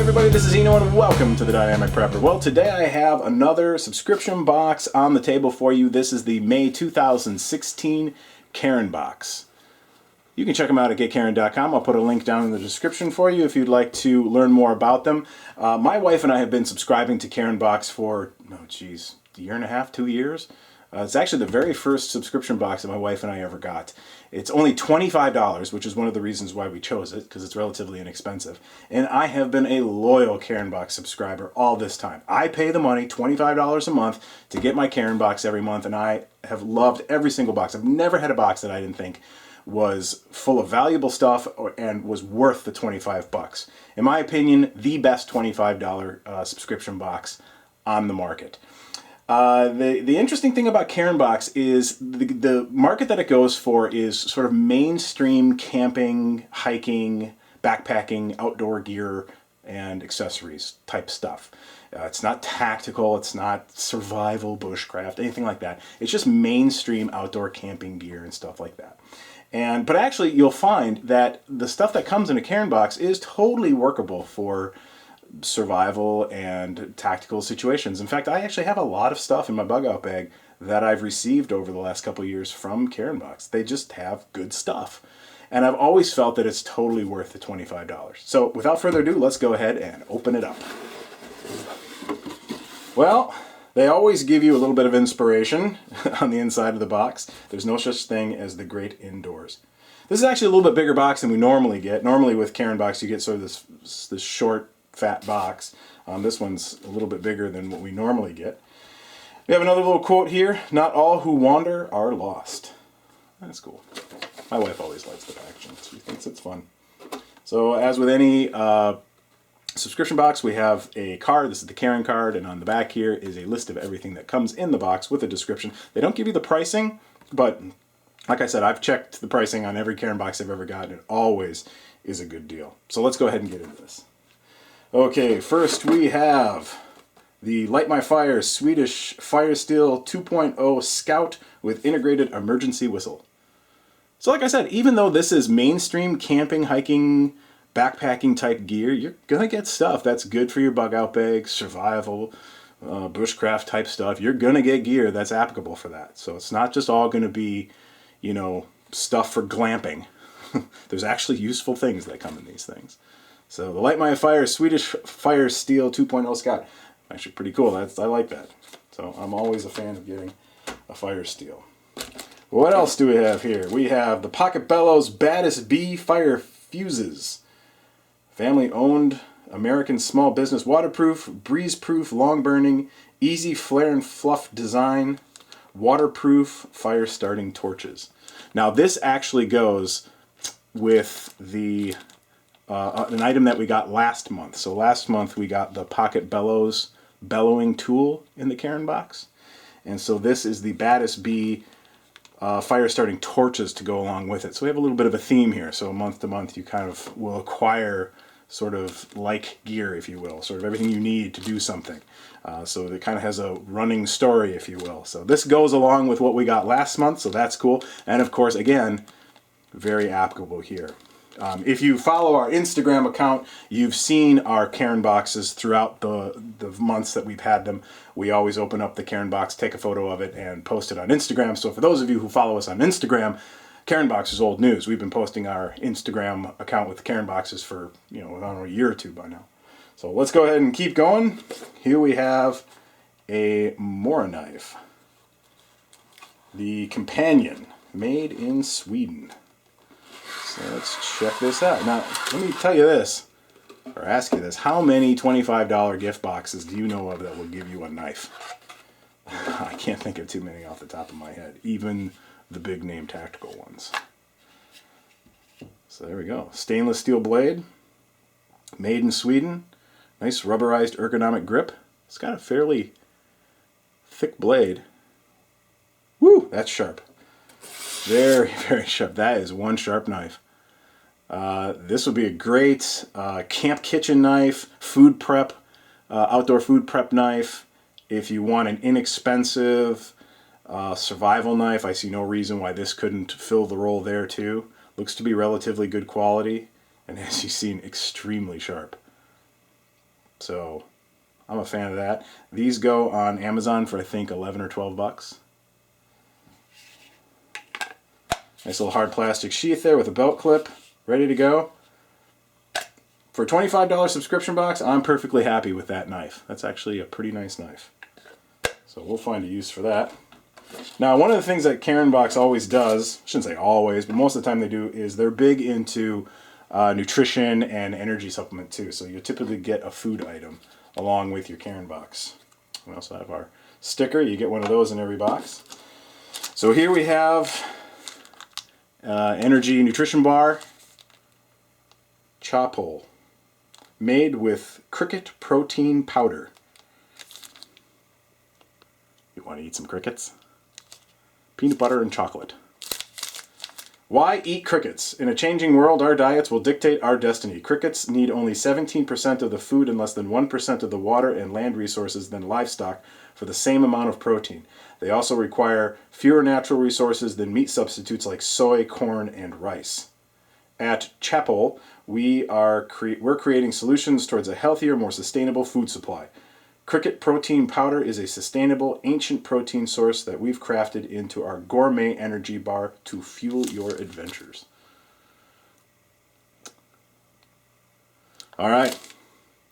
everybody, this is Eno and welcome to the Dynamic Prepper. Well, today I have another subscription box on the table for you. This is the May 2016 Cairn box. You can check them out at getcairn.com. I'll put a link down in the description for you if you'd like to learn more about them. My wife and I have been subscribing to Cairn box for, a year and a half, 2 years. It's actually the very first subscription box that my wife and I ever got. It's only $25, which is one of the reasons why we chose it, because it's relatively inexpensive. And I have been a loyal Cairn box subscriber all this time. I pay the money, $25 a month, to get my Cairn box every month, and I have loved every single box. I've never had a box that I didn't think was full of valuable stuff and was worth the $25. In my opinion, the best $25 subscription box on the market. The interesting thing about Cairn box is the market that it goes for is sort of mainstream camping, hiking, backpacking, outdoor gear, and accessories type stuff. It's not tactical, it's not survival, bushcraft, anything like that. It's just mainstream outdoor camping gear and stuff like that. But actually you'll find that the stuff that comes in a Cairn box is totally workable for survival and tactical situations. In fact, I actually have a lot of stuff in my bug out bag that I've received over the last couple of years from Cairn box. They just have good stuff. And I've always felt that it's totally worth the $25. So without further ado, let's go ahead and open it up. Well, they always give you a little bit of inspiration on the inside of the box. There's no such thing as the great indoors. This is actually a little bit bigger box than we normally get. Normally with Cairn box you get sort of this short, fat box. This one's a little bit bigger than what we normally get. We have another little quote here: "Not all who wander are lost." That's cool. My wife always likes the packaging. She thinks it's fun. So as with any subscription box, we have a card. This is the Cairn card, and on the back here is a list of everything that comes in the box with a description. They don't give you the pricing, but like I said, I've checked the pricing on every Cairn box I've ever gotten. It always is a good deal. So let's go ahead and get into this. Okay, first we have the Light My Fire Swedish Fire Steel 2.0 Scout with integrated emergency whistle. So like I said, even though this is mainstream camping, hiking, backpacking type gear, you're going to get stuff that's good for your bug out bag, survival, bushcraft type stuff. You're going to get gear that's applicable for that. So it's not just all going to be, stuff for glamping. There's actually useful things that come in these things. So the Light My Fire Swedish Fire Steel 2.0 Scout, actually pretty cool. I like that. So I'm always a fan of getting a Fire Steel. What else do we have here? We have the Pocket Bellows Baddest Bee Fire Fuses. Family owned American small business, waterproof, breeze proof, long burning, easy flare and fluff design, waterproof fire starting torches. Now this actually goes with the an item that we got last month. So last month we got the Pocket Bellows bellowing tool in the Cairn box. And so this is the Baddest Bee fire starting torches to go along with it. So we have a little bit of a theme here. So month to month you kind of will acquire sort of like gear, if you will, sort of everything you need to do something. So it kind of has a running story, if you will. So this goes along with what we got last month, so that's cool. And of course, again, very applicable here. If you follow our Instagram account, you've seen our Cairn boxes throughout the months that we've had them. We always open up the Cairn box, take a photo of it, and post it on Instagram. So for those of you who follow us on Instagram, Cairn box is old news. We've been posting our Instagram account with the Cairn boxes for, I don't know, a year or two by now. So let's go ahead and keep going. Here we have a Mora knife. The Companion, made in Sweden. So let's check this out. Now, let me tell you this, or ask you this. How many $25 gift boxes do you know of that will give you a knife? I can't think of too many off the top of my head, even the big name tactical ones. So there we go. Stainless steel blade, made in Sweden. Nice rubberized ergonomic grip. It's got a fairly thick blade. Woo, that's sharp. Very, very sharp. That is one sharp knife. This would be a great camp kitchen knife, food prep, outdoor food prep knife. If you want an inexpensive survival knife, I see no reason why this couldn't fill the role there too. Looks to be relatively good quality, and as you've seen, extremely sharp. So I'm a fan of that. These go on Amazon for I think 11 or 12 bucks. Nice little hard plastic sheath there with a belt clip, ready to go. For a $25 subscription box, I'm perfectly happy with that knife. That's actually a pretty nice knife. So we'll find a use for that. Now, one of the things that Cairn Box always does, I shouldn't say always, but most of the time they do, is they're big into nutrition and energy supplement too. So you typically get a food item along with your Cairn Box. We also have our sticker. You get one of those in every box. So here we have energy nutrition bar, chop hole, made with cricket protein powder. You want to eat some crickets? Peanut butter and chocolate. Why eat crickets? In a changing world, our diets will dictate our destiny. Crickets need only 17% of the food and less than 1% of the water and land resources than livestock for the same amount of protein. They also require fewer natural resources than meat substitutes like soy, corn, and rice. At Chapel, we're creating solutions towards a healthier, more sustainable food supply. Cricket protein powder is a sustainable, ancient protein source that we've crafted into our gourmet energy bar to fuel your adventures. All right,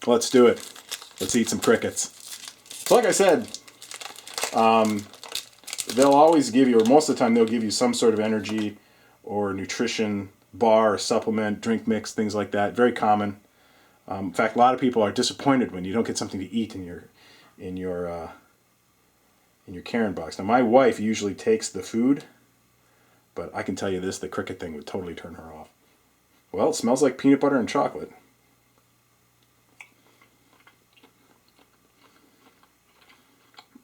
let's do it. Let's eat some crickets. So like I said, they'll always give you, or most of the time they'll give you some sort of energy or nutrition bar, or supplement, drink mix, things like that. Very common. In fact, a lot of people are disappointed when you don't get something to eat in your Cairn Box. Now, my wife usually takes the food, but I can tell you this: the cricket thing would totally turn her off. Well, it smells like peanut butter and chocolate.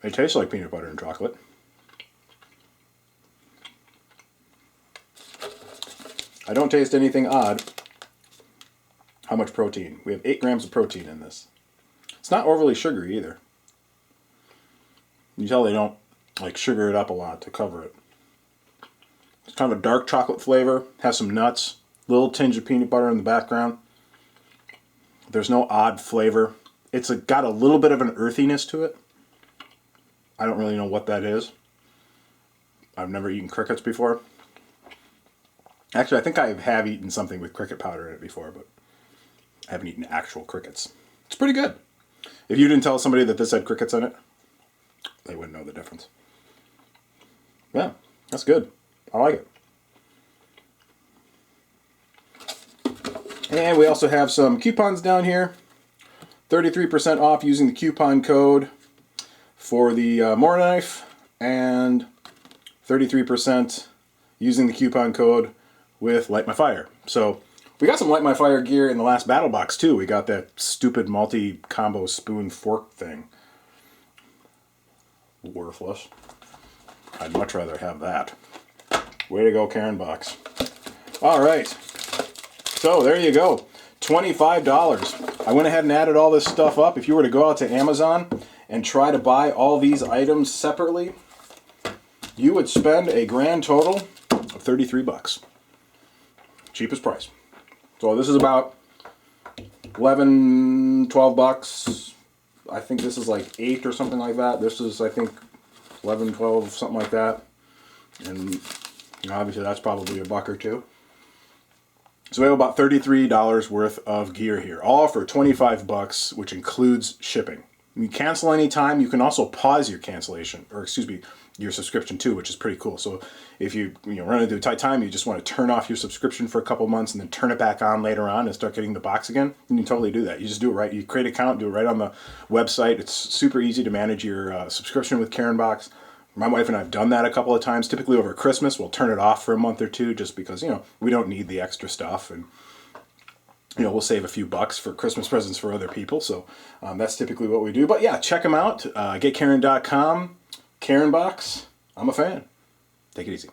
It tastes like peanut butter and chocolate. I don't taste anything odd. How much protein? We have 8 grams of protein in this. It's not overly sugary either. You tell they don't like sugar it up a lot to cover it. It's kind of a dark chocolate flavor, has some nuts, little tinge of peanut butter in the background. There's no odd flavor. It's got a little bit of an earthiness to it. I don't really know what that is. I've never eaten crickets before. Actually, I think I have eaten something with cricket powder in it before, but I haven't eaten actual crickets. It's pretty good. If you didn't tell somebody that this had crickets in it, they wouldn't know the difference. Yeah, that's good. I like it. And we also have some coupons down here. 33% off using the coupon code for the More Knife, and 33% using the coupon code with Light My Fire. So we got some Light My Fire gear in the last battle box too. We got that stupid multi-combo spoon fork thing. Worthless. I'd much rather have that. Way to go, Cairn Box. All right. So there you go. $25. I went ahead and added all this stuff up. If you were to go out to Amazon and try to buy all these items separately, you would spend a grand total of 33 bucks. Cheapest price. So this is about 11, 12 bucks. I think this is like 8 or something like that. This is, I think, 11, 12, something like that. And you know, obviously that's probably a buck or two. So we have about $33 worth of gear here, all for 25 bucks, which includes shipping. You can cancel anytime. You can also pause your cancellation, or excuse me, your subscription too, which is pretty cool. So if you run into a tight time, you just want to turn off your subscription for a couple months and then turn it back on later on and start getting the box again, you can totally do that. You just do it right. You create an account, do it right on the website. It's super easy to manage your subscription with Cairn Box. My wife and I have done that a couple of times. Typically over Christmas, we'll turn it off for a month or two just because, we don't need the extra stuff, and we'll save a few bucks for Christmas presents for other people. So that's typically what we do. But yeah, check them out. GetCairn.com. Cairn Box. I'm a fan. Take it easy.